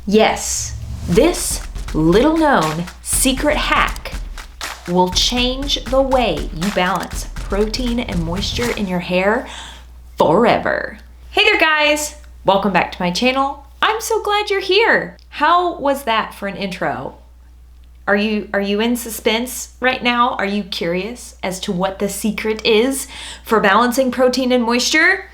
Yes, this little known secret hack will change the way you balance protein and moisture in your hair forever. Hey there guys, welcome back to my channel. I'm so glad you're here. How was that for an intro? Are you in suspense right now? Are you curious as to what the secret is for balancing protein and moisture?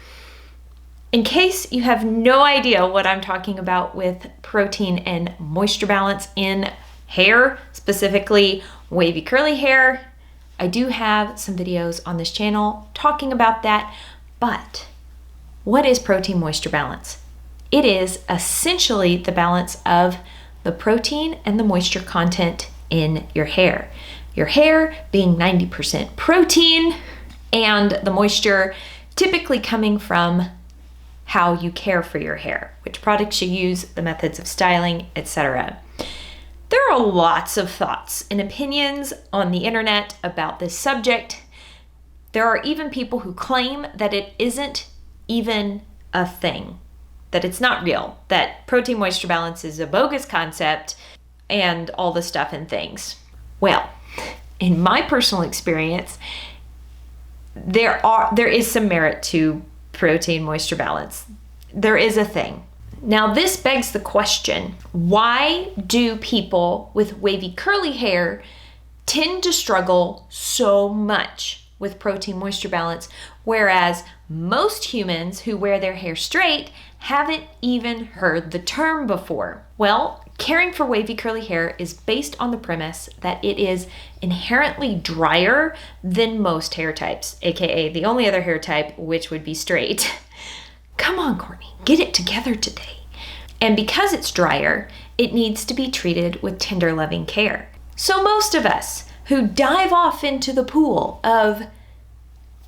In case you have no idea what I'm talking about with protein and moisture balance in hair, specifically wavy curly hair, I do have some videos on this channel talking about that. But what is protein moisture balance? It is essentially the balance of the protein and the moisture content in your hair. Your hair being 90% protein and the moisture typically coming from how you care for your hair, which products you use, the methods of styling, etc. There are lots of thoughts and opinions on the internet about this subject. There are even people who claim that it isn't even a thing, that it's not real, that protein moisture balance is a bogus concept and all the stuff and things. Well, in my personal experience, there is some merit to protein moisture balance. There is a thing. Now this begs the question, why do people with wavy curly hair tend to struggle so much with protein moisture balance, whereas most humans who wear their hair straight haven't even heard the term before? Well, caring for wavy curly hair is based on the premise that it is inherently drier than most hair types, aka the only other hair type, which would be straight. Come on, Courtney, get it together today. And because it's drier, it needs to be treated with tender, loving care. So most of us who dive off into the pool of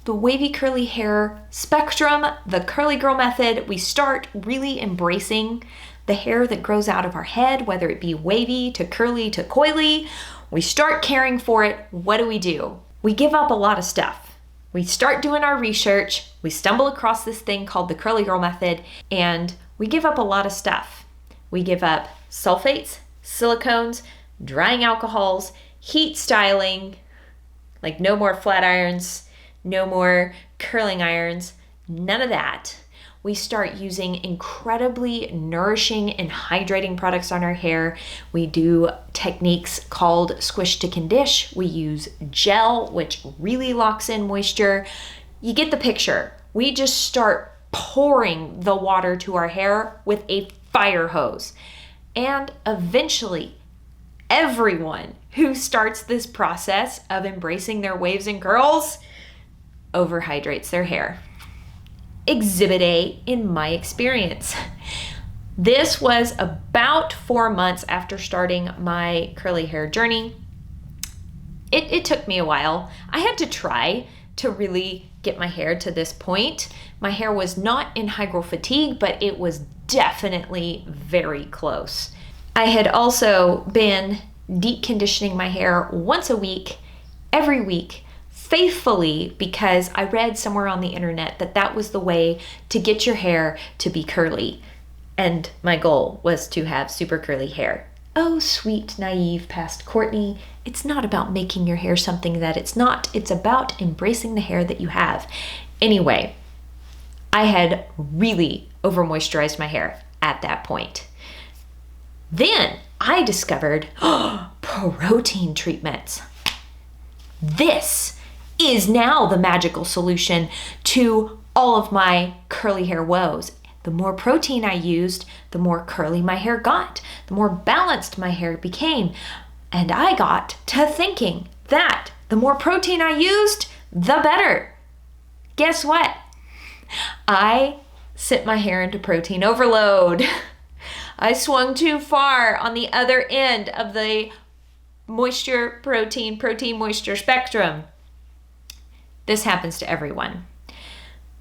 the wavy curly hair spectrum, the curly girl method, we start really embracing the hair that grows out of our head, whether it be wavy to curly to coily. We start caring for it. What do? We give up a lot of stuff. We start doing our research. We stumble across this thing called the curly girl method, and we give up a lot of stuff. We give up sulfates, silicones, drying alcohols, heat styling, like no more flat irons, no more curling irons, none of that. We start using incredibly nourishing and hydrating products on our hair. We do techniques called squish to condish. We use gel, which really locks in moisture. You get the picture. We just start pouring the water to our hair with a fire hose. And eventually, everyone who starts this process of embracing their waves and curls overhydrates their hair. Exhibit A in my experience. This was about 4 months after starting my curly hair journey. It took me a while. I had to try to really get my hair to this point. My hair was not in high growth fatigue, but it was definitely very close. I had also been deep conditioning my hair once a week, every week, faithfully, because I read somewhere on the internet that that was the way to get your hair to be curly. And my goal was to have super curly hair. Oh, sweet, naive past Courtney. It's not about making your hair something that it's not. It's about embracing the hair that you have. Anyway, I had really over moisturized my hair at that point. Then I discovered protein treatments. This is now the magical solution to all of my curly hair woes. The more protein I used, the more curly my hair got, the more balanced my hair became. And I got to thinking that the more protein I used, the better. Guess what? I sent my hair into protein overload. I swung too far on the other end of the moisture, protein, moisture spectrum. This happens to everyone.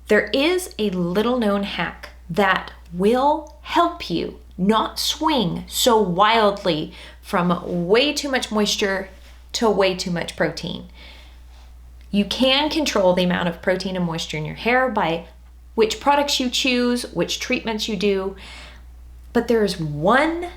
There is a little known hack that will help you not swing so wildly from way too much moisture to way too much protein. You can control the amount of protein and moisture in your hair by which products you choose, which treatments you do. But there's one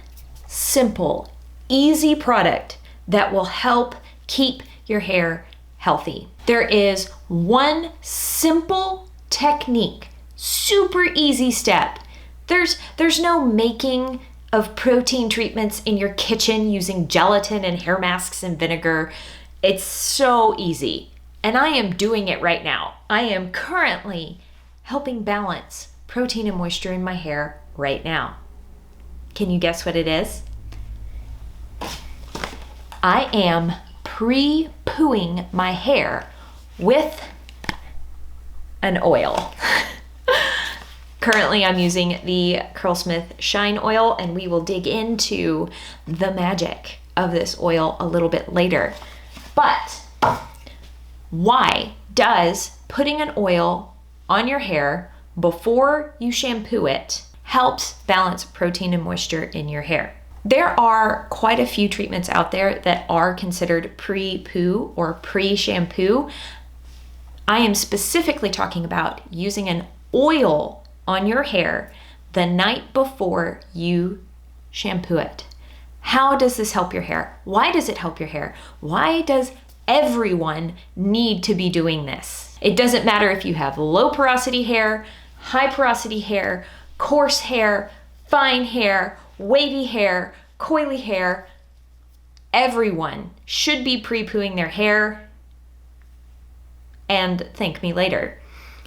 simple, easy product that will help keep your hair healthy. There is one simple technique, super easy step. There's no making of protein treatments in your kitchen using gelatin and hair masks and vinegar. It's so easy. And I am doing it right now. I am currently helping balance protein and moisture in my hair right now. Can you guess what it is? I am pre-pooing my hair with an oil. Currently, I'm using the Curlsmith Shine Oil, and we will dig into the magic of this oil a little bit later. But why does putting an oil on your hair before you shampoo it helps balance protein and moisture in your hair? There are quite a few treatments out there that are considered pre-poo or pre-shampoo. I am specifically talking about using an oil on your hair the night before you shampoo it. How does this help your hair? Why does it help your hair? Why does everyone need to be doing this? It doesn't matter if you have low porosity hair, high porosity hair, coarse hair, fine hair, wavy hair, coily hair. Everyone should be pre-pooing their hair, and thank me later.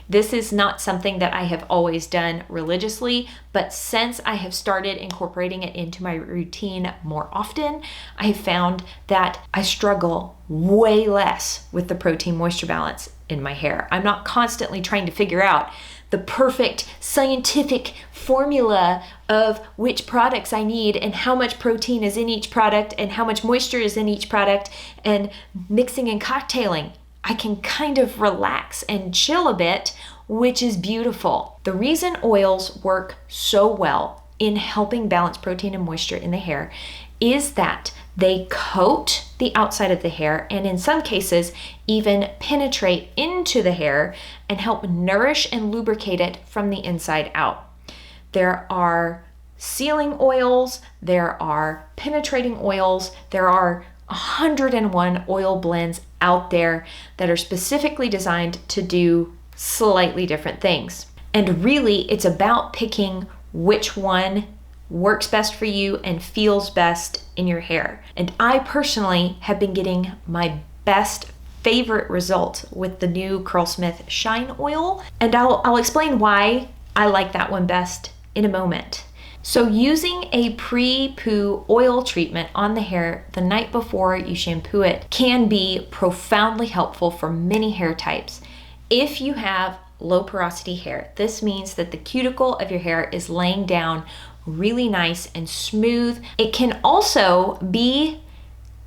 This is not something that I have always done religiously, but since I have started incorporating it into my routine more often, I have found that I struggle way less with the protein moisture balance in my hair. I'm not constantly trying to figure out the perfect scientific formula of which products I need and how much protein is in each product and how much moisture is in each product and mixing and cocktailing. I can kind of relax and chill a bit, which is beautiful. The reason oils work so well in helping balance protein and moisture in the hair is that they coat the outside of the hair and in some cases even penetrate into the hair and help nourish and lubricate it from the inside out. There are sealing oils, there are penetrating oils, there are 101 oil blends out there that are specifically designed to do slightly different things. And really, it's about picking which one works best for you and feels best in your hair. And I personally have been getting my best favorite result with the new Curlsmith Shine Oil, and I'll explain why I like that one best in a moment. So using a pre-poo oil treatment on the hair the night before you shampoo it can be profoundly helpful for many hair types. If you have low porosity hair, this means that the cuticle of your hair is laying down really nice and smooth. It can also be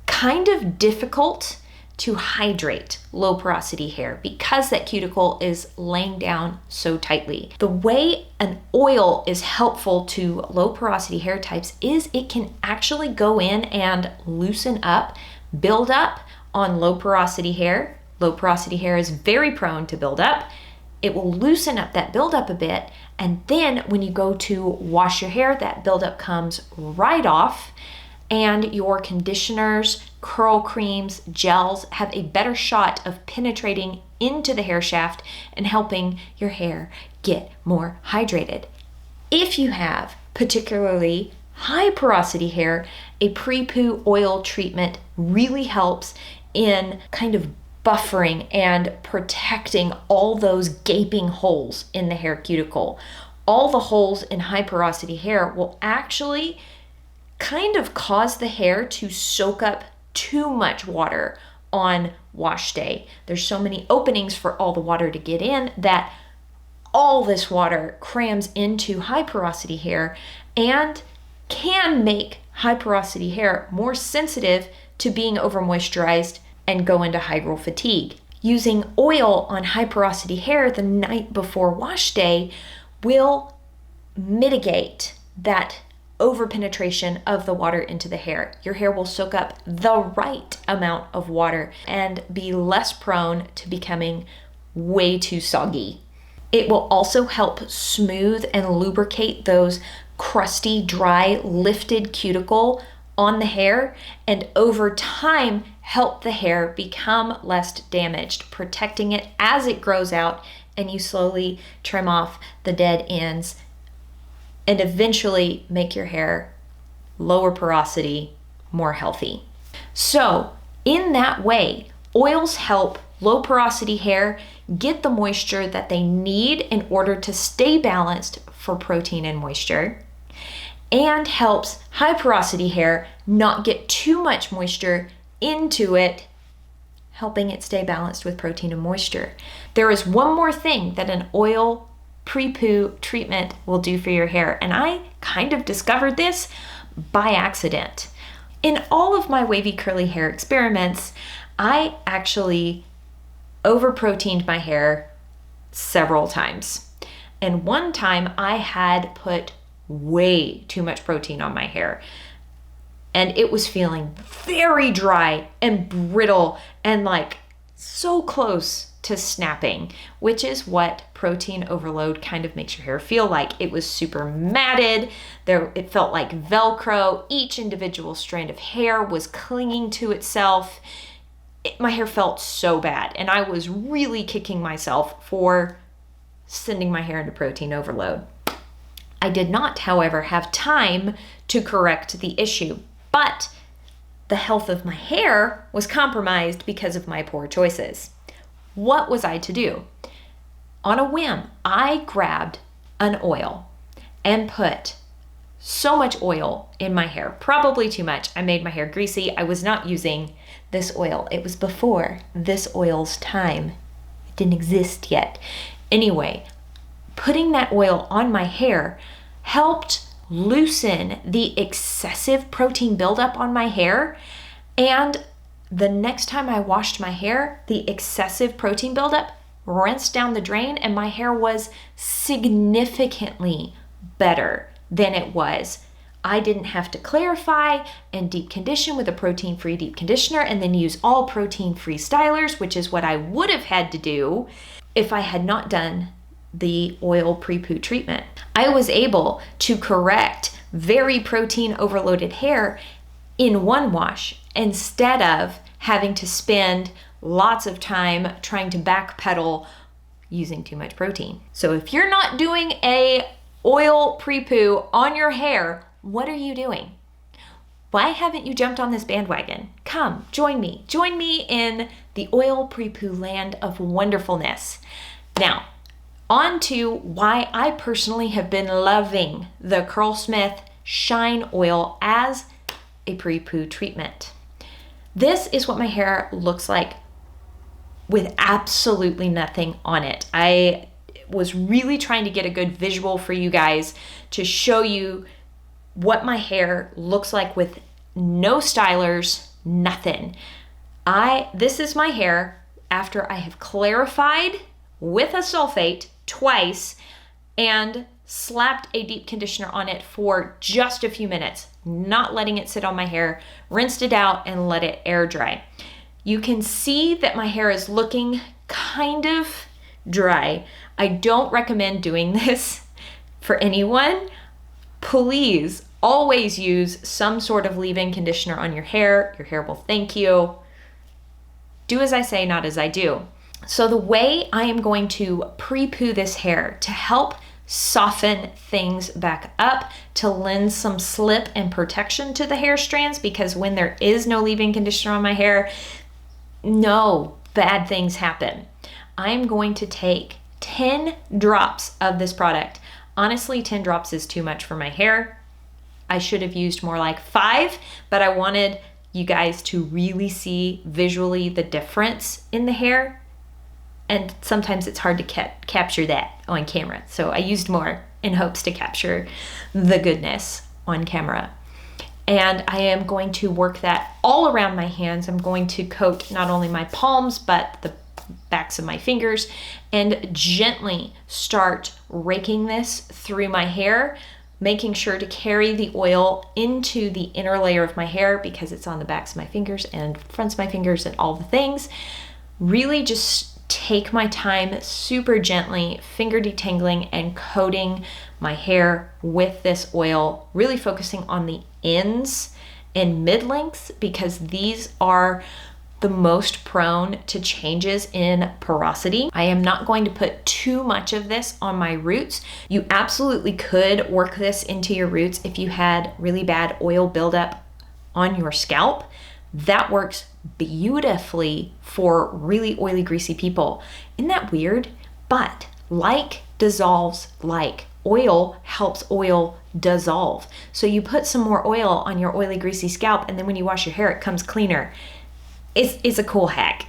kind of difficult to hydrate low porosity hair because that cuticle is laying down so tightly. The way an oil is helpful to low porosity hair types is it can actually go in and loosen up, build up on low porosity hair. Low porosity hair is very prone to build up. It will loosen up that buildup a bit, and then when you go to wash your hair, that buildup comes right off, and your conditioners, curl creams, gels have a better shot of penetrating into the hair shaft and helping your hair get more hydrated. If you have particularly high porosity hair, a pre-poo oil treatment really helps in kind of buffering and protecting all those gaping holes in the hair cuticle. All the holes in high porosity hair will actually kind of cause the hair to soak up too much water on wash day. There's so many openings for all the water to get in that all this water crams into high porosity hair and can make high porosity hair more sensitive to being over moisturized and go into hygral fatigue. Using oil on high porosity hair the night before wash day will mitigate that over penetration of the water into the hair. Your hair will soak up the right amount of water and be less prone to becoming way too soggy. It will also help smooth and lubricate those crusty, dry, lifted cuticle on the hair, and over time help the hair become less damaged, protecting it as it grows out, and you slowly trim off the dead ends and eventually make your hair lower porosity, more healthy. So in that way, oils help low porosity hair get the moisture that they need in order to stay balanced for protein and moisture, and helps high porosity hair not get too much moisture into it, helping it stay balanced with protein and moisture. There is one more thing that an oil pre-poo treatment will do for your hair, and I kind of discovered this by accident. In all of my wavy curly hair experiments, I actually over-proteined my hair several times. And one time I had put way too much protein on my hair, and it was feeling very dry and brittle and like so close to snapping, which is what protein overload kind of makes your hair feel like. It was super matted. It felt like Velcro. Each individual strand of hair was clinging to itself. My hair felt so bad, and I was really kicking myself for sending my hair into protein overload. I did not, however, have time to correct the issue, but the health of my hair was compromised because of my poor choices. What was I to do? On a whim, I grabbed an oil and put so much oil in my hair, probably too much. I made my hair greasy. I was not using this oil. It was before this oil's time. It didn't exist yet. Anyway, putting that oil on my hair helped loosen the excessive protein buildup on my hair, and the next time I washed my hair, the excessive protein buildup rinsed down the drain, and my hair was significantly better than it was. I didn't have to clarify and deep condition with a protein-free deep conditioner and then use all protein-free stylers, which is what I would have had to do if I had not done the oil pre-poo treatment. I was able to correct very protein overloaded hair in one wash instead of having to spend lots of time trying to backpedal using too much protein. So if you're not doing a oil pre-poo on your hair, what are you doing? Why haven't you jumped on this bandwagon? Come, join me. Join me in the oil pre-poo land of wonderfulness. Now, on to why I personally have been loving the Curlsmith Shine Oil as a pre-poo treatment. This is what my hair looks like with absolutely nothing on it. I was really trying to get a good visual for you guys to show you what my hair looks like with no stylers, nothing. This is my hair after I have clarified with a sulfate twice and slapped a deep conditioner on it for just a few minutes, not letting it sit on my hair, rinsed it out and let it air dry. You can see that my hair is looking kind of dry. I don't recommend doing this for anyone. Please always use some sort of leave-in conditioner on your hair. Your hair will thank you. Do as I say, not as I do. So the way I am going to pre-poo this hair to help soften things back up, to lend some slip and protection to the hair strands, because when there is no leave-in conditioner on my hair, no bad things happen. I'm going to take 10 drops of this product. Honestly, 10 drops is too much for my hair. I should have used more like 5, but I wanted you guys to really see visually the difference in the hair. And sometimes it's hard to capture that on camera. So I used more in hopes to capture the goodness on camera. And I am going to work that all around my hands. I'm going to coat not only my palms, but the backs of my fingers, and gently start raking this through my hair, making sure to carry the oil into the inner layer of my hair because it's on the backs of my fingers and fronts of my fingers and all the things. Really just take my time super gently, finger detangling and coating my hair with this oil, really focusing on the ends and mid-lengths because these are the most prone to changes in porosity. I am not going to put too much of this on my roots. You absolutely could work this into your roots if you had really bad oil buildup on your scalp. That works beautifully for really oily, greasy people. Isn't that weird? But like dissolves like. Oil helps oil dissolve. So you put some more oil on your oily, greasy scalp, and then when you wash your hair, it comes cleaner. It's a cool hack.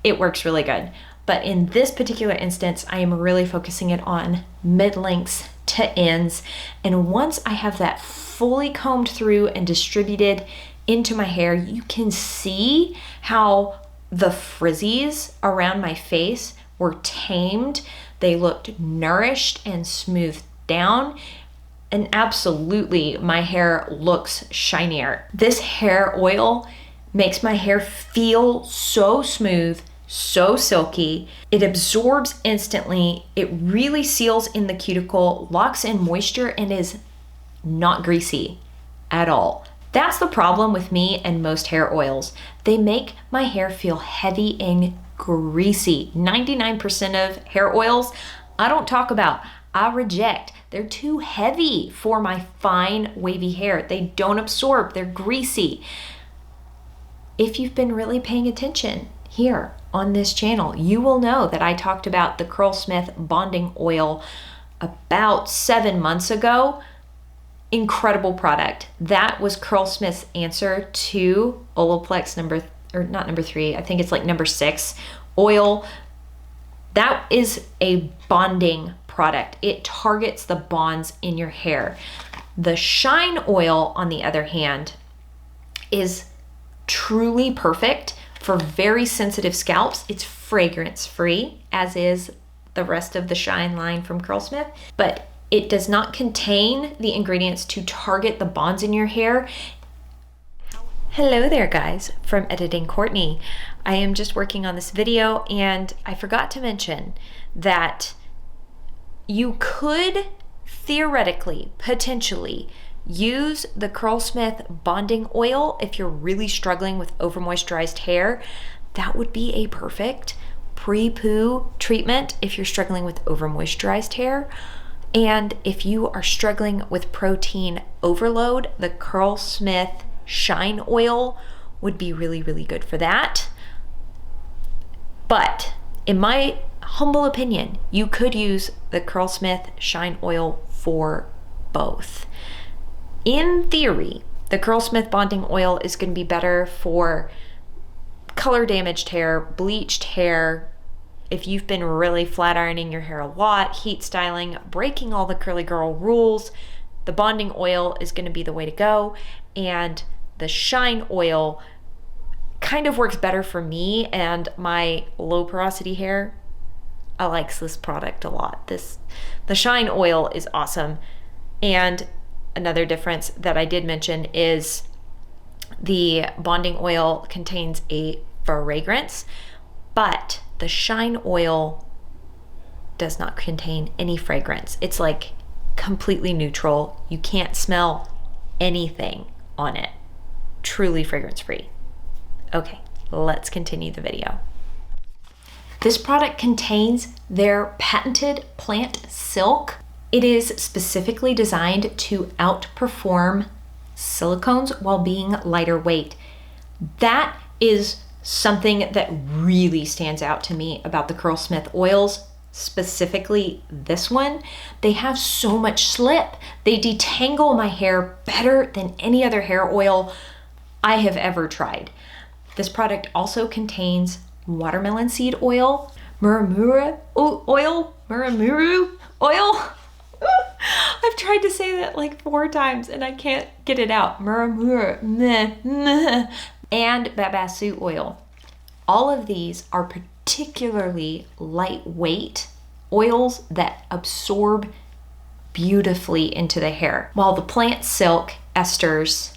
It works really good. But in this particular instance, I am really focusing it on mid-lengths to ends. And once I have that fully combed through and distributed into my hair, you can see how the frizzies around my face were tamed. They looked nourished and smoothed down. And absolutely, my hair looks shinier. This hair oil makes my hair feel so smooth, so silky. It absorbs instantly. It really seals in the cuticle, locks in moisture, and is not greasy at all. That's the problem with me and most hair oils. They make my hair feel heavy and greasy. 99% of hair oils I don't talk about, I reject. They're too heavy for my fine, wavy hair. They don't absorb, they're greasy. If you've been really paying attention here on this channel, you will know that I talked about the Curlsmith bonding oil about 7 months ago. Incredible product. That was Curlsmith's answer to Olaplex number 3, I think it's like number 6 oil. That is a bonding product. It targets the bonds in your hair. The Shine oil, on the other hand, is truly perfect for very sensitive scalps. It's fragrance free, as is the rest of the Shine line from Curlsmith, but it does not contain the ingredients to target the bonds in your hair. Hello there guys, from Editing Courtney. I am just working on this video and I forgot to mention that you could theoretically, potentially, use the Curlsmith bonding oil if you're really struggling with over moisturized hair. That would be a perfect pre-poo treatment if you're struggling with over moisturized hair. And if you are struggling with protein overload, the Curlsmith Shine oil would be really, really good for that. But in my humble opinion, you could use the Curlsmith Shine oil for both. In theory, the Curlsmith bonding oil is going to be better for color damaged hair, bleached hair, if you've been really flat ironing your hair a lot, heat styling, breaking all the curly girl rules, the bonding oil is going to be the way to go. And the Shine oil kind of works better for me and my low porosity hair. I like this product a lot. The Shine oil is awesome. And another difference that I did mention is the bonding oil contains a fragrance, but the Shine oil does not contain any fragrance. It's like completely neutral. You can't smell anything on it. Truly fragrance free. Okay, let's continue the video. This product contains their patented plant silk. It is specifically designed to outperform silicones while being lighter weight. That is something that really stands out to me about the Curlsmith oils, specifically this one. They have so much slip. They detangle my hair better than any other hair oil I have ever tried. This product also contains watermelon seed oil, muramuru oil. I've tried to say that like 4 times and I can't get it out. Muramuru, and babassu oil. All of these are particularly lightweight oils that absorb beautifully into the hair, while the plant silk esters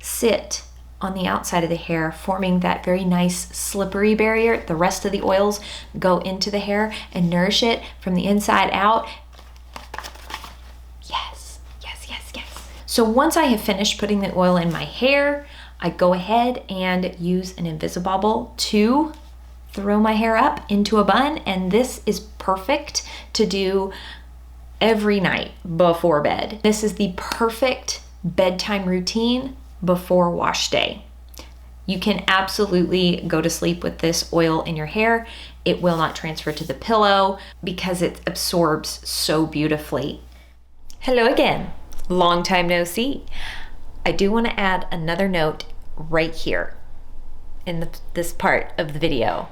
sit on the outside of the hair, forming that very nice slippery barrier. The rest of the oils go into the hair and nourish it from the inside out. Yes, yes, yes, yes. So once I have finished putting the oil in my hair, I go ahead and use an Invisibobble to throw my hair up into a bun, and this is perfect to do every night before bed. This is the perfect bedtime routine before wash day. You can absolutely go to sleep with this oil in your hair. It will not transfer to the pillow because it absorbs so beautifully. Hello again, long time no see. I do want to add another note right here in this part of the video.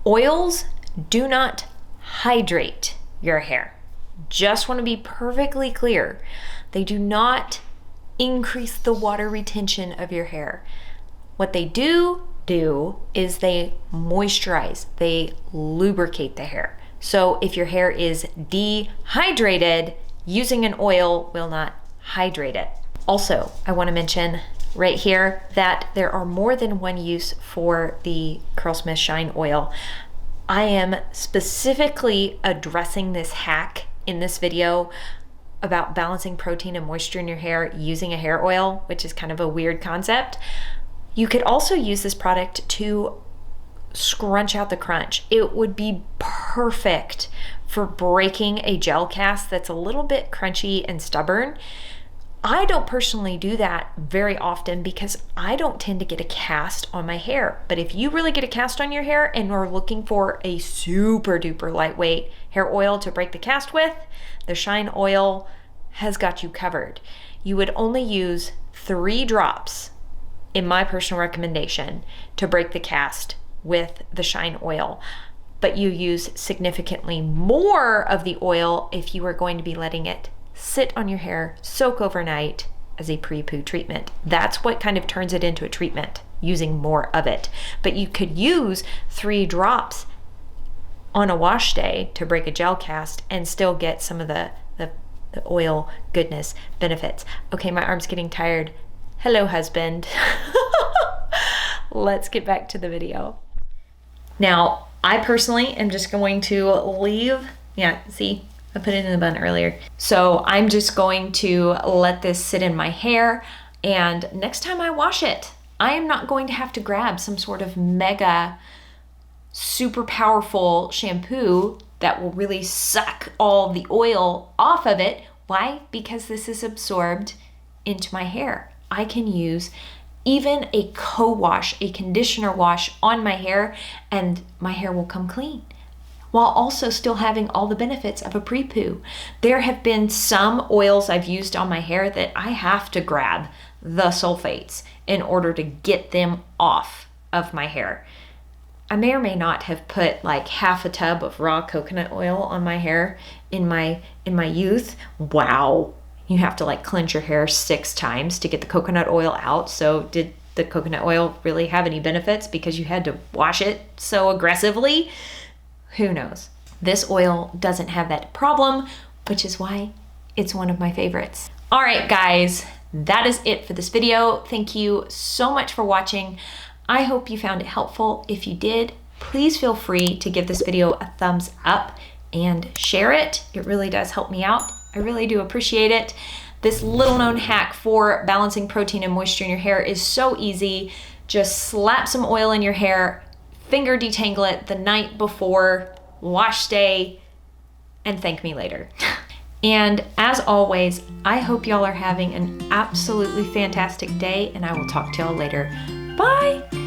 Oils do not hydrate your hair. Just want to be perfectly clear. They do not increase the water retention of your hair. What they do is they moisturize, they lubricate the hair. So if your hair is dehydrated, using an oil will not hydrate it. Also, I want to mention right here that there are more than one use for the Curlsmith Shine Oil. I am specifically addressing this hack in this video about balancing protein and moisture in your hair using a hair oil, which is kind of a weird concept. You could also use this product to scrunch out the crunch. It would be perfect for breaking a gel cast that's a little bit crunchy and stubborn. I don't personally do that very often because I don't tend to get a cast on my hair. But if you really get a cast on your hair and are looking for a super duper lightweight hair oil to break the cast with, the Shine Oil has got you covered. You would only use 3 drops, in my personal recommendation, to break the cast with the Shine Oil. But you use significantly more of the oil if you are going to be letting it sit on your hair, soak overnight as a pre-poo treatment. That's what kind of turns it into a treatment, using more of it. But you could use 3 drops on a wash day to break a gel cast and still get some of the oil goodness benefits. Okay, my arm's getting tired. Hello, husband. Let's get back to the video. Now, I personally am just going to leave, see, I put it in the bun earlier. So I'm just going to let this sit in my hair, and next time I wash it, I am not going to have to grab some sort of mega super powerful shampoo that will really suck all the oil off of it. Why? Because this is absorbed into my hair. I can use even a co-wash, a conditioner wash on my hair, and my hair will come clean, while also still having all the benefits of a pre-poo. There have been some oils I've used on my hair that I have to grab the sulfates in order to get them off of my hair. I may or may not have put like half a tub of raw coconut oil on my hair in my youth. Wow. You have to like cleanse your hair 6 times to get the coconut oil out. So did the coconut oil really have any benefits because you had to wash it so aggressively? Who knows? This oil doesn't have that problem, which is why it's one of my favorites. All right, guys, that is it for this video. Thank you so much for watching. I hope you found it helpful. If you did, please feel free to give this video a thumbs up and share it. It really does help me out. I really do appreciate it. This little known hack for balancing protein and moisture in your hair is so easy. Just slap some oil in your hair, finger detangle it the night before wash day, and thank me later. And as always, I hope y'all are having an absolutely fantastic day, and I will talk to y'all later. Bye.